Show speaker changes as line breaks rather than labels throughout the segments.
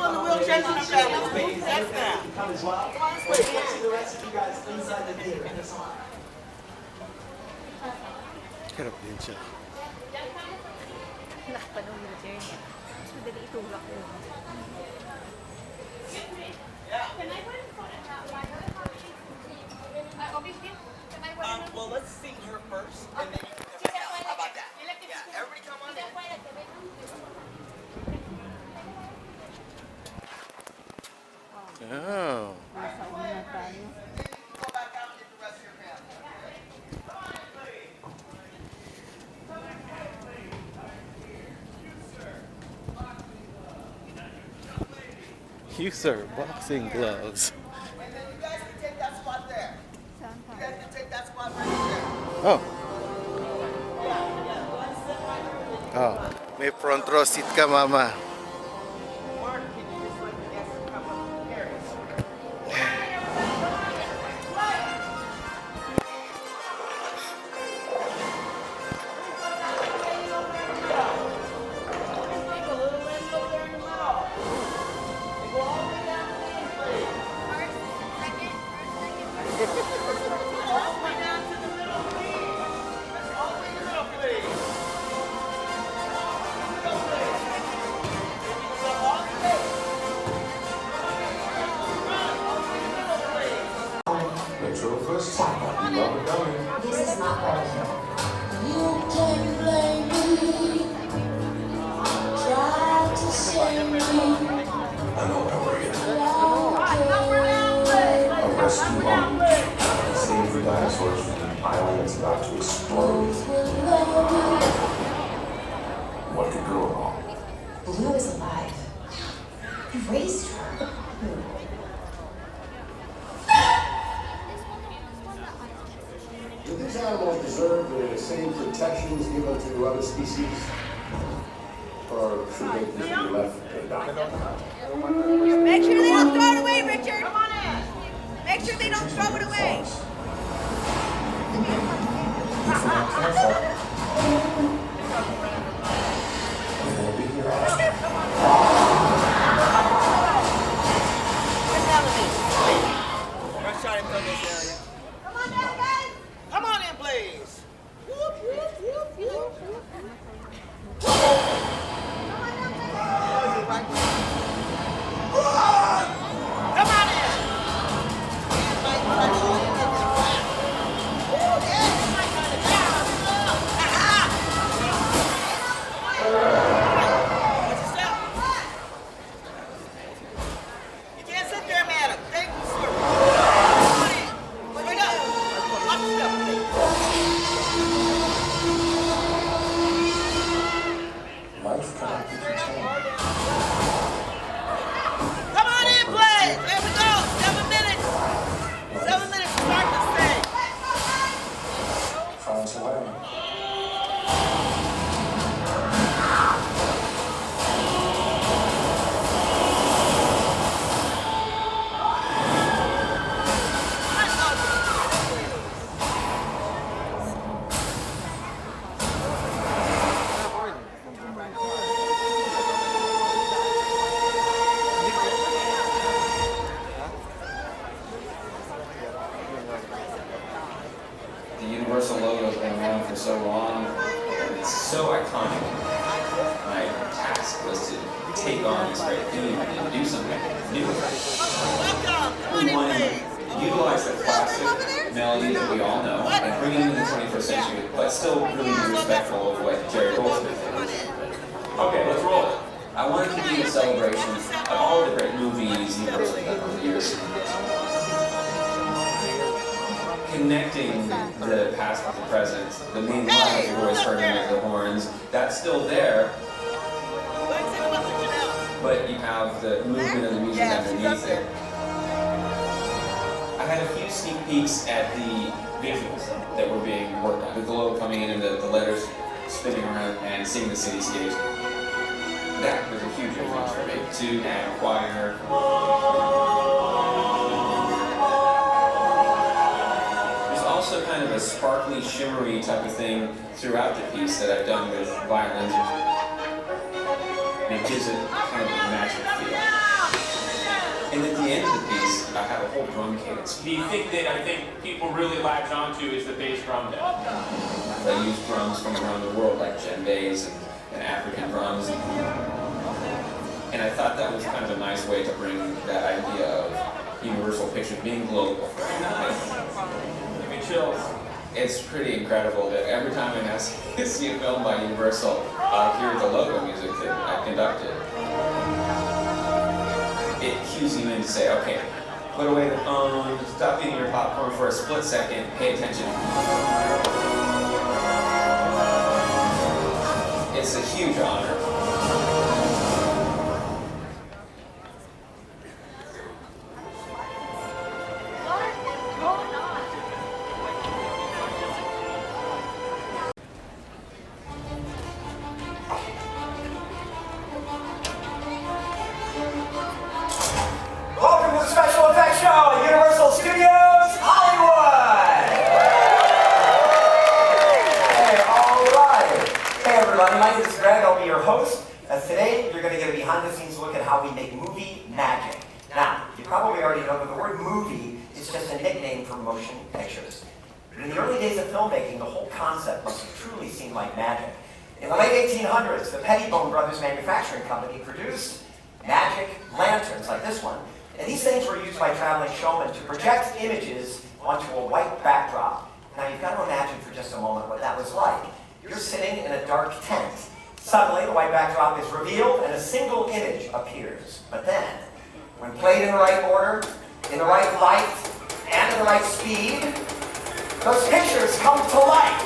on the wheelchairs in the family, please. That's now.
Come as well. Let's see the rest of you guys inside the theater.
Harap din siya.
Nakapanood yung wheelchair niya. Mas madali itulak yun.
Well, let's see her first, and then you can come out. How about that? Yeah, everybody come on in.
Oh.
Nasa una tayo.
Go back out and get the rest of your family.
You sir, boxing gloves.
And then you guys can take that spot there.
Saan
You
tayo?
guys can take that spot right there.
Oh. Oh. May front row seat ka, mama.
Mark, can you just let the guests come up here?
First, you love it going.
This is not right.
You can blame me, try to save me.
I know how we're here.
A
A rescue on save the dinosaurs from an island that's about to explode. What could go wrong?
Blue is alive. You raised her.
Do these animals deserve the same protections given to other species? Or should they just be left to die?
Make sure they don't throw it away, Richard. Come on in. Make sure they don't throw it away.
We'll be here all
Rush shot and throw this area.
Come on down, guys.
Come on in, please.
Whoop, whoop, whoop, whoop, whoop.
Come on in. You can't sit there, madam. Thank you, sir. Come on in. Straight up. Watch the step, please.
life cannot be contained.
Come on in, please. There we go. 7 minutes. 7 minutes to start this thing.
Finds a way.
The Universal logo has been around for so long, and it's so iconic. My task was to take on this great theme and do something new with it.
Welcome. Come on
We
in,
wanted
please.
to utilize the classic melody that we all know and bring it into the 21st century, but still really be respectful of what Jerry Goldsmith did. Okay, let's roll. I wanted to be a celebration of all the great movies Universal has done over the years. Connecting the past with the present, the main line you've always heard in the horns, that's still there, but you have the movement of the music underneath it. I had a few sneak peeks at the visuals that were being worked on, the glow coming in and the letters spinning around and seeing the cityscapes. That was a huge influence for me, to add a choir. Also kind of a sparkly, shimmery type of thing throughout the piece that I've done with violins. And it gives it kind of a magic feel. And at the end of the piece, I have a whole drum cadence.
The thing that I think people really latch onto is the bass drum deck.
I use drums from around the world, like djembes and African drums. And I thought that was kind of a nice way to bring that idea of Universal Pictures being global.
Give me chills.
It's pretty incredible that every time I see a film by Universal, I hear the logo music that I conducted. It cues you in to say, okay, put away the phone, stop eating your popcorn for a split second, pay attention. It's a huge honor.
Welcome to the Special Effects Show at Universal Studios Hollywood! Hey, all right. Hey everybody, my name is Greg, I'll be your host. Today you're going to get a behind the scenes look at how we make movie magic. Now, you probably already know that the word movie is just a nickname for motion pictures. But in the early days of filmmaking, the whole concept must have truly seemed like magic. In the late 1800s, the Pettibone Brothers Manufacturing Company produced magic lanterns like this one. And these things were used by traveling showmen to project images onto a white backdrop. Now you've got to imagine for just a moment what that was like. You're sitting in a dark tent. Suddenly the white backdrop is revealed and a single image appears. But then, when played in the right order, in the right light, and at the right speed, those pictures come to life,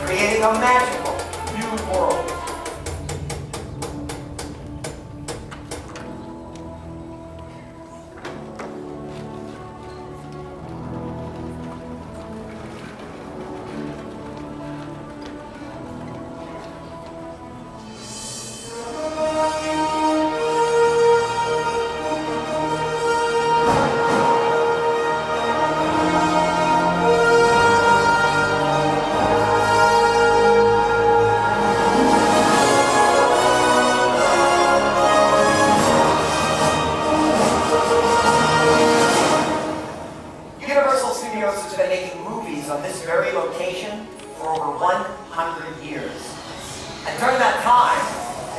creating a magical new world. On this very location for over 100 years. And during that time,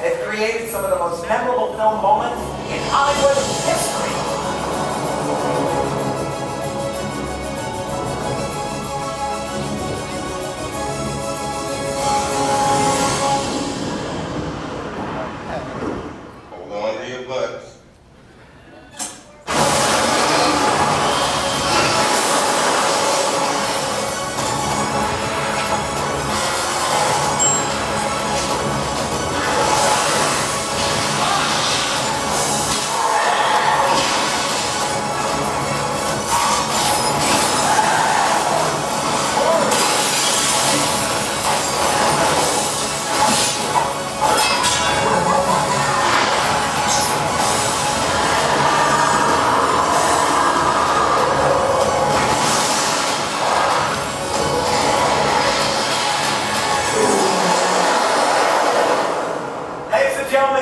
it created some of the most memorable film moments in Hollywood history.
Hold on to your butts.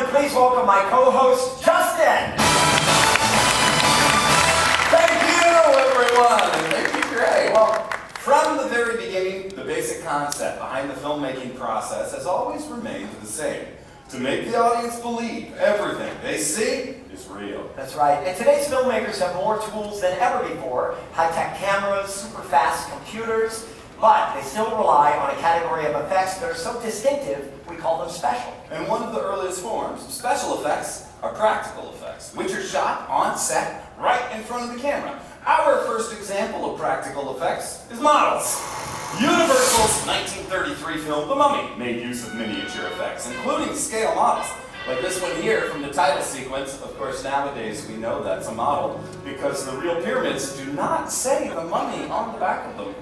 Please welcome my co-host, Justin!
Thank you, everyone! And thank you, Greg. Well, from the very beginning, the basic concept behind the filmmaking process has always remained the same. To make the audience believe everything they see is real.
That's right. And today's filmmakers have more tools than ever before. High-tech cameras, super fast computers, but they still rely on a category of effects that are so distinctive, we call them special.
And one of the earliest forms of special effects are practical effects, which are shot on set right in front of the camera. Our first example of practical effects is Models. Universal's 1933 film, The Mummy, made use of miniature effects, including scale models. Like this one here from the title sequence. Of course, nowadays we know that's a model because the real pyramids do not say The Mummy on the back of them.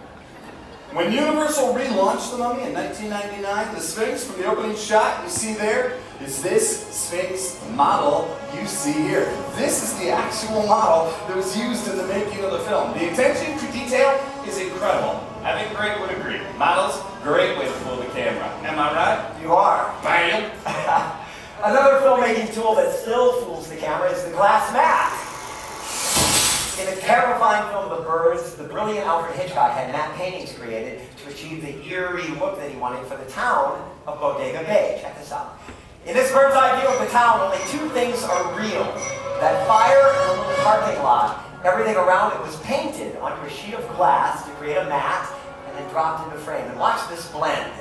When Universal relaunched The Mummy in 1999, the Sphinx from the opening shot you see there is this Sphinx model you see here. This is the actual model that was used in the making of the film. The attention to detail is incredible. I think Greg would agree. Models, great way to fool the camera. Am I right?
You are.
Bam!
Another filmmaking tool that still fools the camera is the glass mask. In the terrifying film The Birds, the brilliant Alfred Hitchcock had matte paintings created to achieve the eerie look that he wanted for the town of Bodega Bay. Check this out. In this bird's eye view of the town, only two things are real. That fire and a little parking lot. Everything around it was painted onto a sheet of glass to create a matte and then dropped into frame. And watch this blend.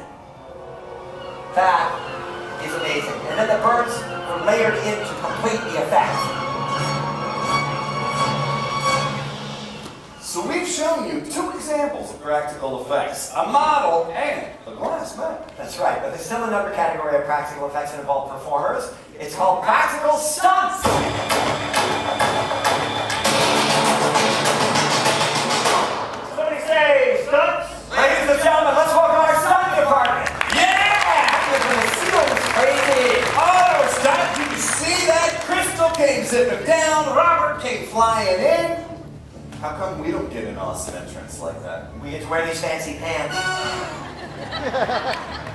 That is amazing. And then the birds were layered in to complete the effect.
So we've shown you two examples of practical effects, a model and a glass matte.
That's right, but there's still another category of practical effects that involve performers. It's called practical stunts. Somebody say stunts. Ladies and gentlemen, let's welcome our stunt department.
Yeah!
The seal was crazy.
Oh, stop! Did you see that? Crystal came zipping down, Robert came flying in. How come we don't get an awesome entrance like that?
We get to wear these fancy pants.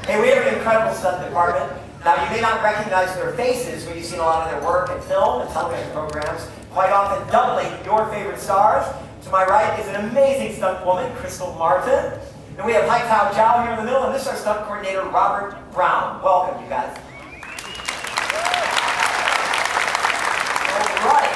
Hey, we have an incredible stunt department. Now, you may not recognize their faces when you've seen a lot of their work in film and television programs, quite often doubling your favorite stars. To my right is an amazing stunt woman, Crystal Martin. And we have Haitao Zhao here in the middle, and this is our stunt coordinator, Robert Brown. Welcome, you guys. All right.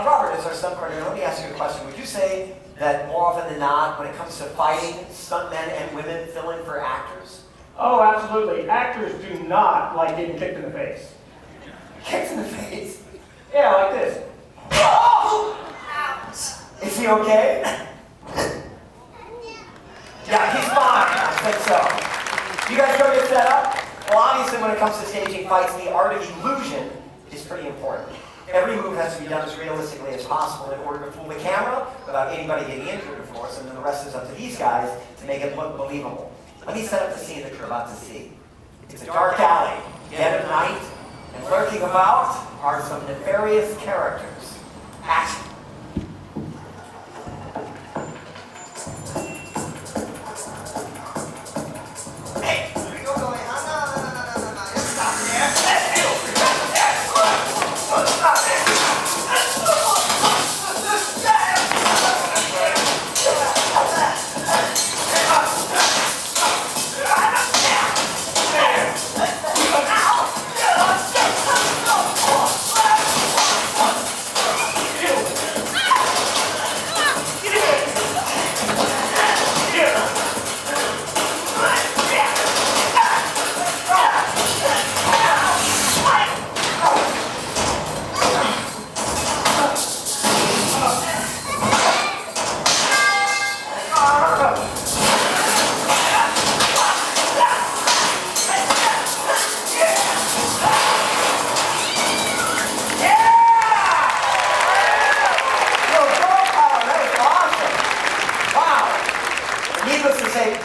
Robert is our stunt coordinator. Let me ask you a question. Would you say that more often than not, when it comes to fighting, stuntmen and women fill in for actors?
Oh, absolutely. Actors do not like getting kicked in the face.
Kicked in the face?
Yeah, like this.
Oh! Is he okay? Yeah, he's fine. I think so. You guys go get set up? Well, obviously, when it comes to staging fights, the art of illusion is pretty important. Every move has to be done as realistically as possible in order to fool the camera without anybody getting injured, of course, and then the rest is up to these guys to make it look believable. Let me set up the scene that you're about to see. It's a dark alley, dead of night, and lurking about are some nefarious characters. Action. Hey, where you going? No. Just stop there. Let's go. Stop there.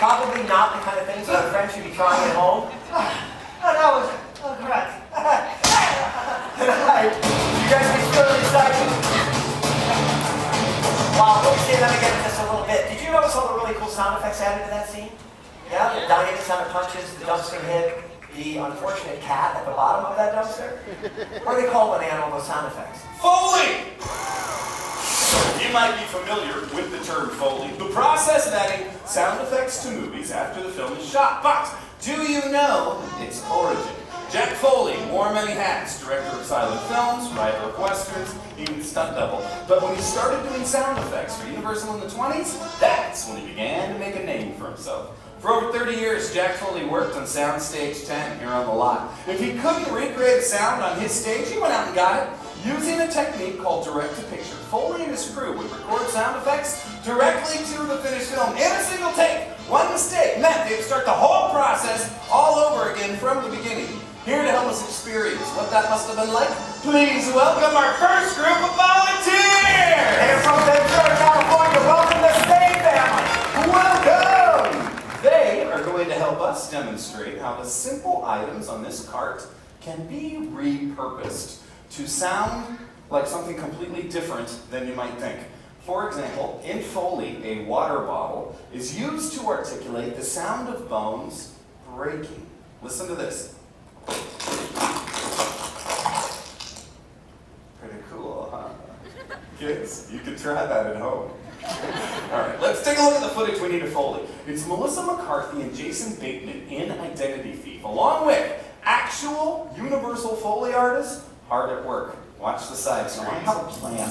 Probably not the kind of things that a friend should be trying at home. That was correct. You guys be really excited. Wow, let me say that again in just a little bit. Did you notice all the really cool sound effects added to that scene? Yeah, the dynamic sound of punches, the dumpster hit, the unfortunate cat at the bottom of that dumpster. What do they call when they add all those sound effects?
Foley! You might be familiar with the term Foley, the process of adding sound effects to movies after the film is shot. But do you know its origin? Jack Foley wore many hats, director of silent films, writer of westerns, even stunt double. But when he started doing sound effects for Universal in the 20s, that's when he began to make a name for himself. For over 30 years, Jack Foley worked on Soundstage 10 here on the lot. If he couldn't recreate a sound on his stage, he went out and got it using a technique called direct-to-picture. Foley and his crew would record sound effects directly to the finished film in a single take. One mistake meant they'd start the whole process all over again from the beginning. Here to help us experience what that must have been like, please welcome our first group of volunteers!
They're from Ventura, California. Welcome to Stay Family.
Welcome! They are going to help us demonstrate how the simple items on this cart can be repurposed to sound like something completely different than you might think. For example, in Foley, a water bottle is used to articulate the sound of bones breaking. Listen to this. Pretty cool, huh? Kids, you can try that at home. All right, let's take a look at the footage we need to Foley. It's Melissa McCarthy and Jason Bateman in Identity Thief, along with actual Universal Foley artists hard at work. Watch the side screen. I have a plan.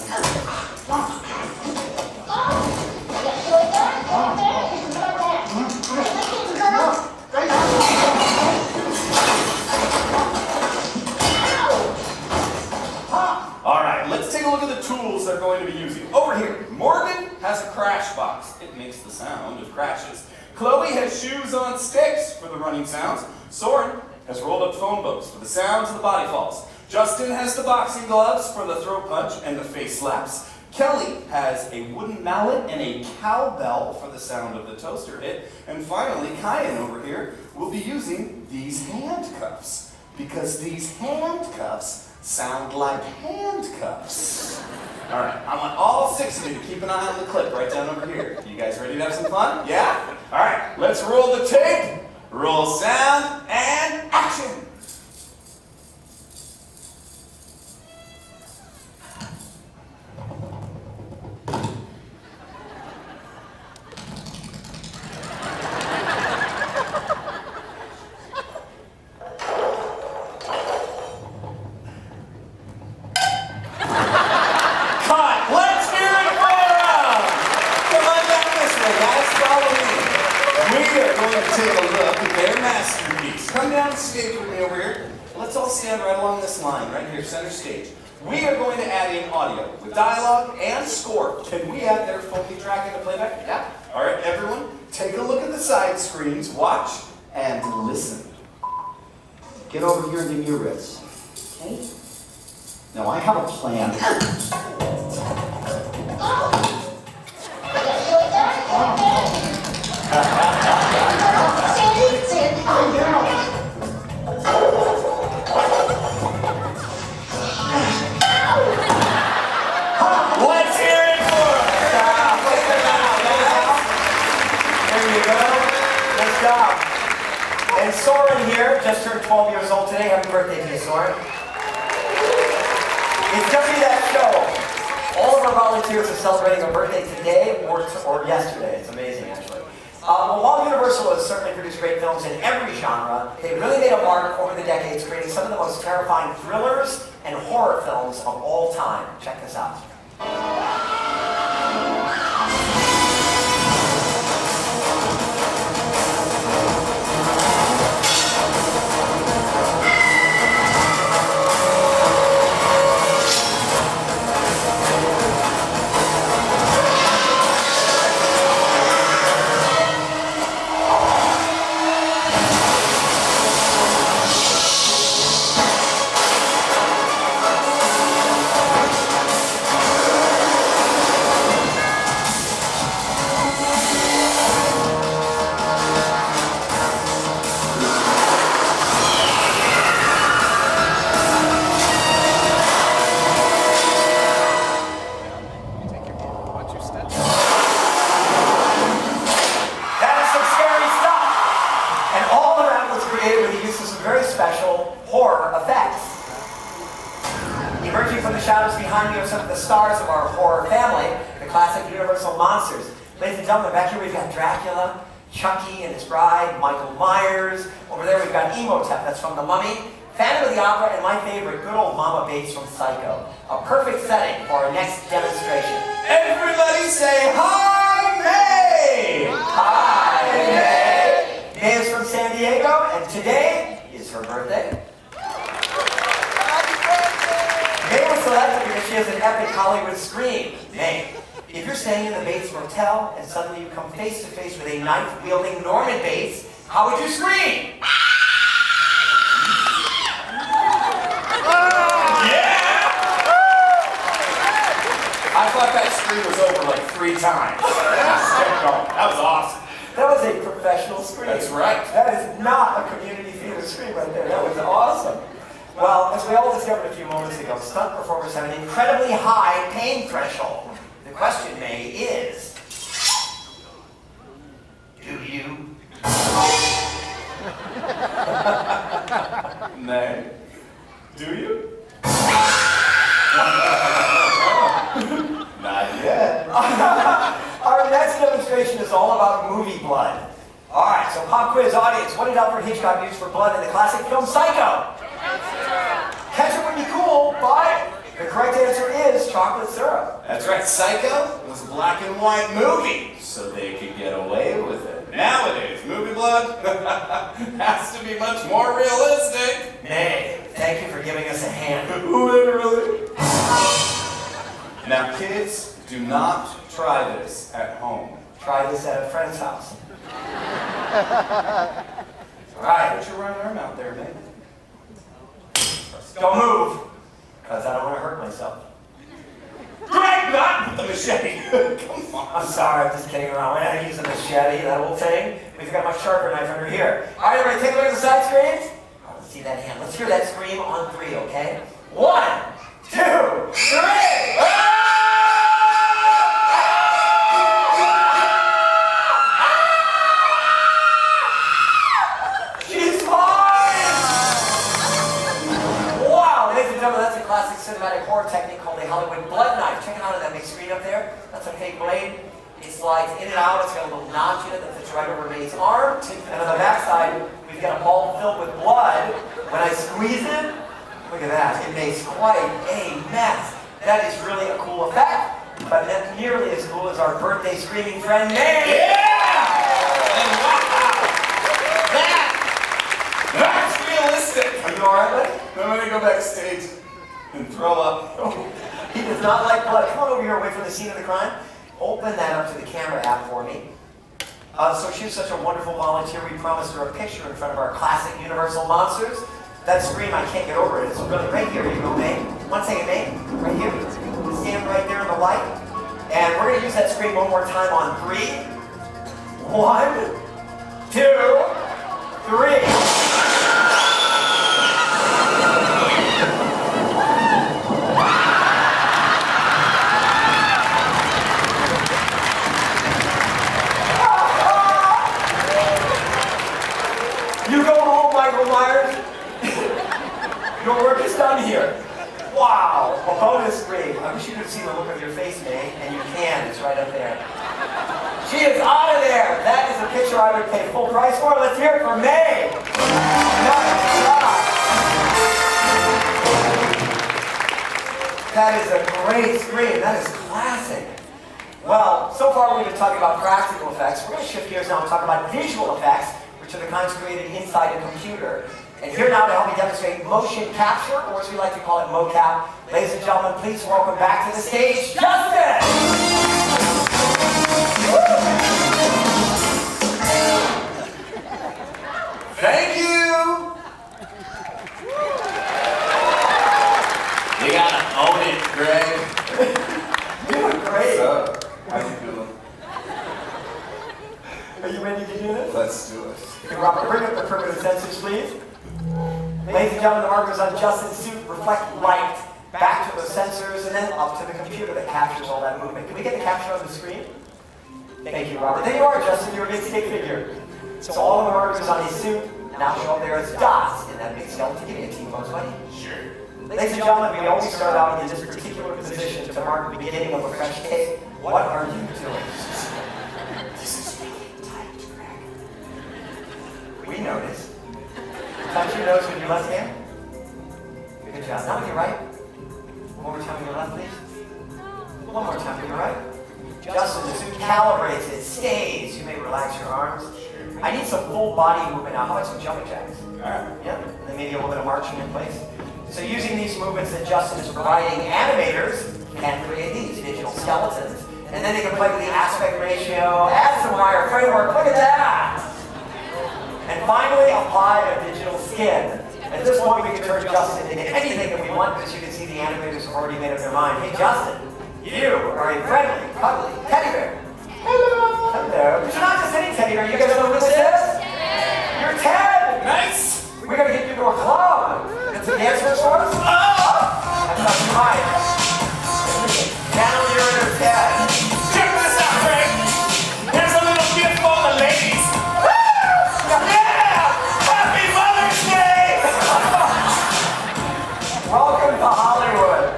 All right, let's take a look at the tools they're going to be using. Over here, Morgan has a crash box. It makes the sound of crashes. Chloe has shoes on sticks for the running sounds. Soren has rolled up phone books for the sounds of the body falls. Justin has the boxing gloves for the throat punch and the face slaps. Kelly has a wooden mallet and a cowbell for the sound of the toaster hit. And finally, Kyan over here will be using these handcuffs, because these handcuffs sound like handcuffs. All right, I want all 6 of you to keep an eye on the clip right down over here. You guys ready to have some fun? Yeah? All right, let's roll the tape, roll sound, and action. Take a look at their masterpiece. Come down the stage with me over here. Let's all stand right along this line, right here, center stage. We are going to add in audio with dialogue and score. Can we add their Foley track into playback? Yeah. All right, everyone, take a look at the side screens, watch, and listen.
Get over here and give me your wrist. Okay? Now I have a plan.
Let's hear it for us.
There you go. Good job. And Soren here just turned 12 years old today. Happy birthday to you, Soren. It's going to be that show. All of our volunteers are celebrating a birthday today or yesterday. It's amazing, actually. While Universal has certainly produced great films in every genre, they really made a mark over the decades, creating some of the most terrifying thrillers and horror films of all time. Check this out. Emerging from the shadows behind me are some of the stars of our horror family, the classic Universal monsters. Ladies and gentlemen, back here we've got Dracula, Chucky and his bride, Michael Myers. Over there we've got Imhotep, that's from The Mummy, Phantom of the Opera, and my favorite, good old Mama Bates from Psycho. A perfect setting for our next demonstration.
Everybody say hi, May!
Hi, May! May is from San Diego, and today is her birthday. May was selected because she has an epic Hollywood scream. May, if you're staying in the Bates Motel and suddenly you come face to face with a knife-wielding Norman Bates, how would you scream?
Yeah! I thought that scream was over like 3 times. That was awesome.
That was a professional scream.
That's right.
That is not a community theater scream right there. That was awesome. Well, as we all discovered a few moments ago, stunt performers have an incredibly high pain threshold. The question, May, is, do you?
May, do you?
Our next demonstration is all about movie blood. All right, so pop quiz audience, what did Alfred Hitchcock use for blood in the classic film Psycho? Ketchup would be cool, but the correct answer is chocolate syrup.
That's right, Psycho was a black and white movie, so they could get away with it. Nowadays, movie blood has to be much more realistic.
Nay, thank you for giving us a hand.
Literally. Now, kids, do not try this at home.
Try this at a friend's house. All right.
Put your right arm out there, man.
Don't move, because I don't want to hurt myself.
Greg, not with the machete. Come on.
I'm sorry, I'm just kidding around. We're not using a machete, that old thing. We've got my sharper knife under here. All right, everybody, take a look at the side screens. Oh, let's see that hand. Let's hear that scream on 3, okay? 1, 2, 3. That's a classic cinematic horror technique called a Hollywood blood knife. Check it out on that big screen up there. That's a fake blade. It slides in and out. It's got a little notch in it that fits right over May's arm. And on the back side, we've got a ball filled with blood. When I squeeze it, look at that. It makes quite a mess. That is really a cool effect, but not nearly as cool as our birthday screaming friend May.
Yeah! And wow! That's realistic.
Are you all right, buddy?
I'm going to go backstage and throw up.
He does not like blood. Come on over here away from the scene of the crime. Open that up to the camera app for me. So she's such a wonderful volunteer. We promised her a picture in front of our classic Universal monsters. That scream, I can't get over it. It's really right here. You go, May. 1 second, May. Right here. Stand right there in the light. And we're going to use that scream one more time on 3. 1, 2, 3. Your work is done here. Wow, a bonus scream. I wish you could see the look on your face, May, and you can. It's right up there. She is out of there. That is a picture I would pay full price for. Let's hear it for May. Nice job. That is a great scream. That is classic. Well, so far we've been talking about practical effects. We're going to shift gears now and talk about visual effects, which are the kinds created inside a computer. And here now to help me demonstrate motion capture, or as we like to call it, mocap. Ladies and gentlemen, please welcome back to the stage, Justin!
Thank you! You gotta own it, Greg.
You're doing great.
So, how you doing?
Are you ready to do this?
Let's do it.
Okay, Robert, bring up the perimeter sensors, please. Ladies and gentlemen, the markers on Justin's suit reflect light back to the sensors and then up to the computer that captures all that movement. Can we get the capture on the screen? Thank you, Robert. There you are, Justin. You're a big stick figure. So all of the markers on his suit now show up there as dots in that big skeleton. Give me a team pose, buddy.
Sure.
Ladies and gentlemen, we always start out in this particular position to mark the beginning of a fresh take. What are you doing? This is really tight, Greg. We noticed. Touch your nose with your left hand. Good job. Now with your right. One more time with your left, please. One more time with your right. Justin, the suit calibrates, it stays. You may relax your arms. I need some full body movement now. How about some jumping jacks?
Alright.
Yeah, and then maybe a little bit of marching in place. So using these movements that Justin is providing, animators can create these digital skeletons. And then they can play with the aspect ratio, add some wire framework. Look at that! And finally, apply a digital skin. At this point, we can turn Justin into anything that we want, because you can see the animators have already made up their mind. Hey, Justin, you are a friendly, cuddly teddy bear. Hello. Hello. But you're not just any teddy bear. You guys know who this is? You're Ted.
Nice.
We're going to get you to a club. Got some dancers for us? That's not too high. Channel your inner Ted.
Check this out, Greg. Here's a little gift for the ladies.
Welcome to Hollywood.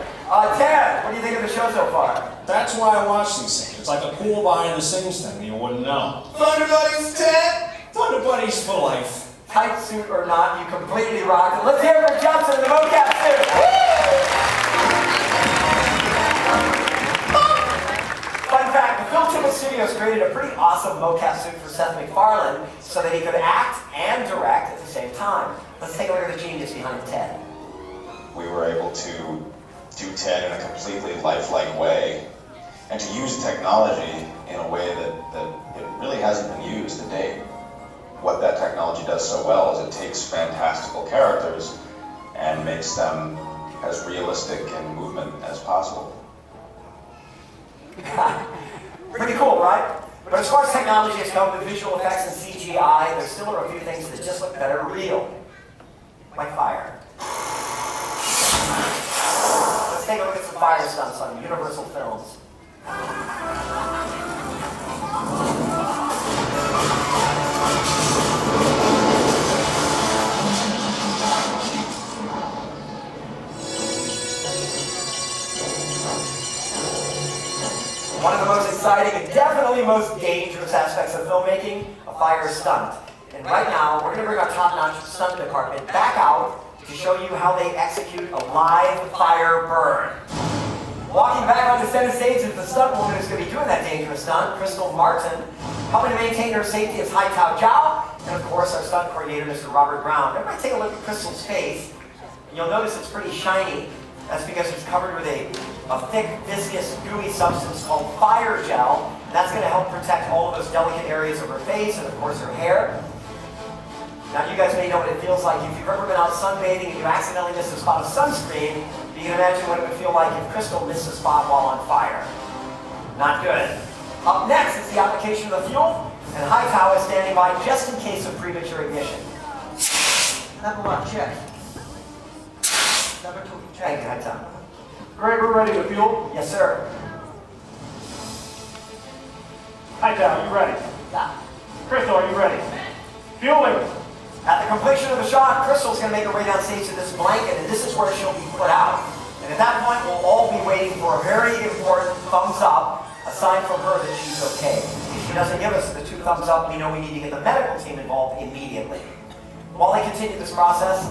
Ted, what do you think of the show so far?
That's why I watch these things. It's like a cool behind the scenes thing. You wouldn't know.
Thunder Buddies 10!
Thunder Buddies for life.
Tight suit or not, you completely rocked it. Let's hear it for Johnson in the mocap suit. Fun fact, the Film Ticket Studios created a pretty awesome mocap suit for Seth MacFarlane so that he could act and direct at the same time. Let's take a look at the genius behind Ted.
We were able to do Ted in a completely lifelike way and to use technology in a way that it really hasn't been used to date. What that technology does so well is it takes fantastical characters and makes them as realistic in movement as possible.
Pretty cool, right? But as far as technology is concerned, with visual effects and CGI, there still are a few things that just look better real. Like fire. Let's take a look at some fire stunts on Universal Films. One of the most exciting and definitely most dangerous aspects of filmmaking, a fire stunt. And right now, we're going to bring our top-notch stunt department back out to show you how they execute a live fire burn. Walking back on the center stage is the stunt woman who's going to be doing that dangerous stunt, Crystal Martin. Helping to maintain her safety is Hai Tao Zhao, and of course our stunt coordinator, Mr. Robert Brown. Everybody take a look at Crystal's face. You'll notice it's pretty shiny. That's because it's covered with a thick, viscous, gooey substance called fire gel. And that's going to help protect all of those delicate areas of her face and, of course, her hair. Now, you guys may know what it feels like. If you've ever been out sunbathing and you accidentally miss a spot of sunscreen, you can imagine what it would feel like if Crystal missed a spot while on fire. Not good. Up next is the application of the fuel, and Hai Tao is standing by just in case of premature ignition. Number one, check. Number two, check. Thank you, Hai Tao.
Greg, we're ready to fuel?
Yes, sir.
Hi, Tao, you ready?
Yeah.
Crystal, are you ready? Fueling.
At the completion of the shot, Crystal's going to make her way down stage to this blanket, and this is where she'll be put out. And at that point, we'll all be waiting for a very important thumbs up, a sign from her that she's okay. If she doesn't give us the 2 thumbs up, we know we need to get the medical team involved immediately. While they continue this process,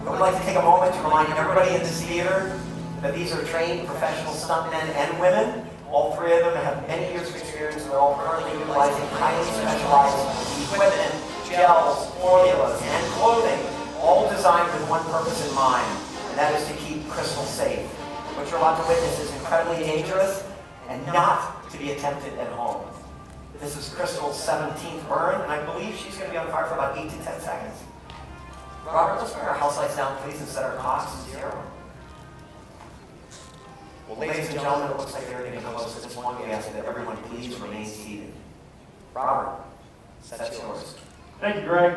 I would like to take a moment to remind everybody in this theater that these are trained professional stuntmen and women. All 3 of them have many years of experience, and they're all currently utilizing highly specialized equipment, gels, formulas, and clothing, all designed with one purpose in mind, and that is to keep Crystal safe. What you're about to witness is incredibly dangerous and not to be attempted at home. This is Crystal's 17th burn, and I believe she's going to be on fire for about 8 to 10 seconds. Robert, let's bring our house lights down, please, and set our clocks to 0. Well, ladies and gentlemen, it looks like they're getting close at this point. We ask that everyone please remain seated. Robert, that's yours.
Thank you, Greg.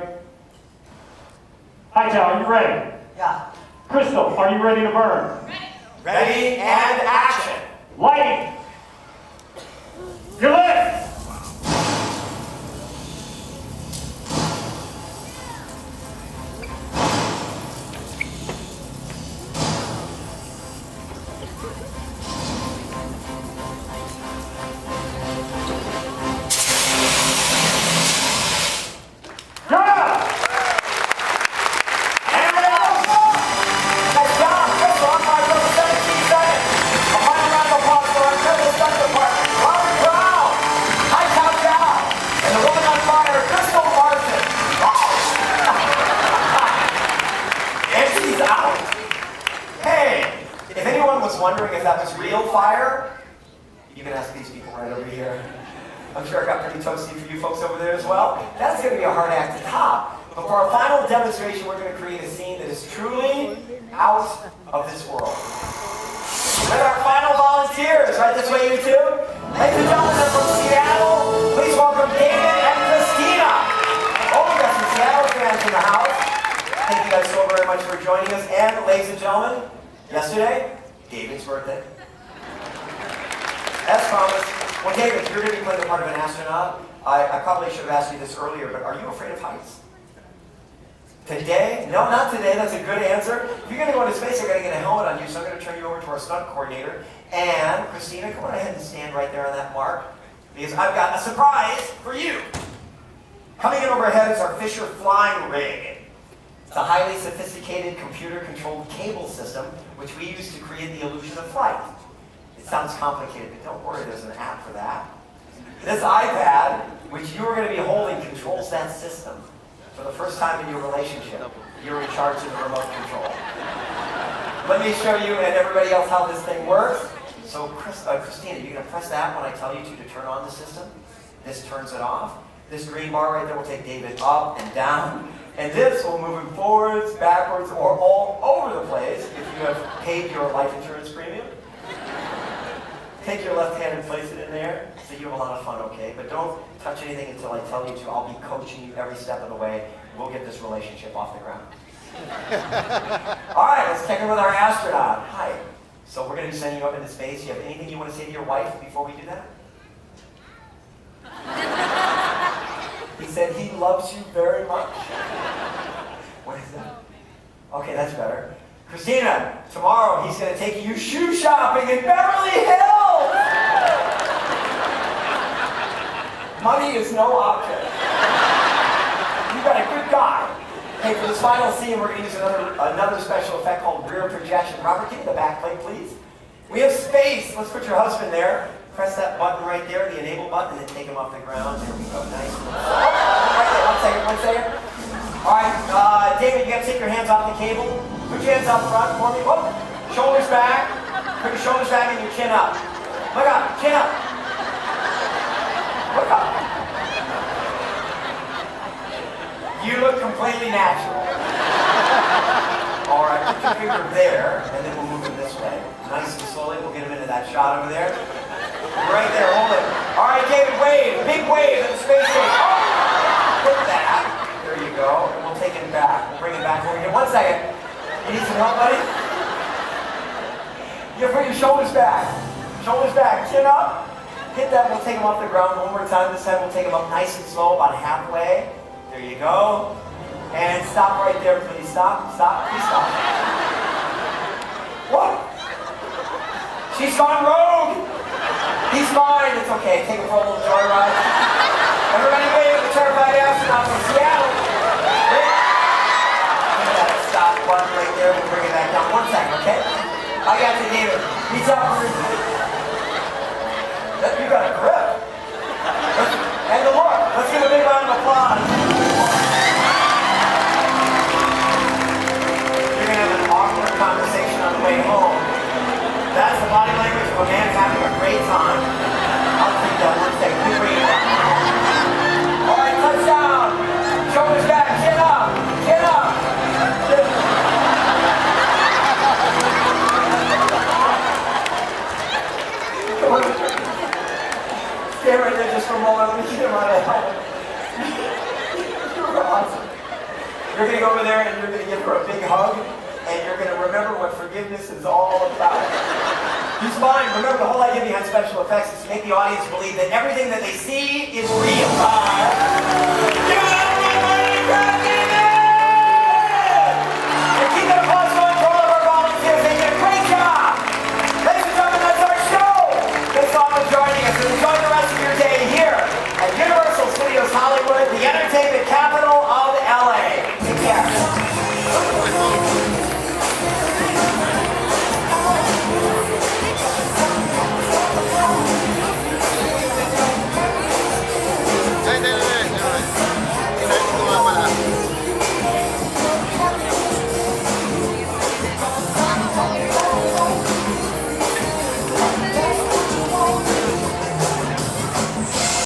Hi, Tao, are you ready?
Yeah.
Crystal, are you ready to burn?
Ready and action.
Lighting. You're lit.
Wondering if that was real fire? You can ask these people right over here. I'm sure it got pretty toasty for you folks over there as well. That's going to be a hard act to top. But for our final demonstration, we're going to create a scene that is truly out of this world. With our final volunteers, right this way, you two. Ladies and gentlemen, they're from Seattle. Please welcome David and Christina. Oh, we got some Seattle fans in the house. Thank you guys so very much for joining us. And ladies and gentlemen, yesterday, David's birthday. As promised. Well, David, you're going to be playing the part of an astronaut. I probably should have asked you this earlier, but are you afraid of heights? Today? No, not today. That's a good answer. If you're going to go into space, you're going to get a helmet on you, so I'm going to turn you over to our stunt coordinator. And Christina, come on ahead and stand right there on that mark, because I've got a surprise for you. Coming in overhead is our Fisher flying rig. It's a highly sophisticated computer-controlled cable system, which we use to create the illusion of flight. It sounds complicated, but don't worry, there's an app for that. This iPad, which you are going to be holding, controls that system. For the first time in your relationship, you're in charge of the remote control. Let me show you and everybody else how this thing works. So Christina, you're going to press that when I tell you to turn on the system. This turns it off. This green bar right there will take David up and down. And this will move him forwards, backwards, or all over the place if you have paid your life insurance premium. Take your left hand and place it in there, so you have a lot of fun, okay? But don't touch anything until I tell you to. I'll be coaching you every step of the way. We'll get this relationship off the ground. All right, let's check in with our astronaut. Hi. So we're going to be sending you up into space. You have anything you want to say to your wife before we do that? He said he loves you very much. What is that? Okay, that's better. Christina, tomorrow he's going to take you shoe shopping in Beverly Hills! Money is no object. You got a good guy. Hey, for this final scene, we're going to use another special effect called rear projection. Robert, give me the back plate, please. We have space. Let's put your husband there. Press that button right there, the enable button, and then take him off the ground. There we go. Nice. Oh, right there. One second. All right, David, you got to take your hands off the cable. Put your hands up front for me. Whoop. Shoulders back. Put your shoulders back and your chin up. Look up. Chin up. Look up. You look completely natural. All right, put your finger there, and then we'll move him this way. Nice and slowly. We'll get him into that shot over there. Right there, hold it. All right, David, wave. Big wave at the space station. Oh, put that. There you go. And we'll take him back. We'll bring him back over here. 1 second. You need some help, buddy? You put your shoulders back. Shoulders back. Chin up. Hit that. We'll take him off the ground one more time. This time we'll take him up nice and slow, about halfway. There you go. And stop right there, please. Stop. Stop. Please stop. What? She's gone rogue. He's fine. It's okay. Take him for a little joyride. Everybody wave at the terrified astronaut from Seattle. Stop button right there. We'll bring it back down. 1 second, okay? I got you, David. Reach out. You got a grip. And the look. Let's give a big round of applause. You're going to have an awkward conversation on the way home. That's the body language of a man having a great time. I'll take that 1 second. You bring it down. All right, touchdown. Shoulders back. Chin up. Chin up. Stay right there just for a moment. Let me get him out of the helmet. You're awesome. You're going to go over there and you're going to give her a big hug, and you're going to remember what forgiveness is all about. He's fine. Remember, the whole idea behind special effects is to make the audience believe that everything that they see is real. Give it up, everybody!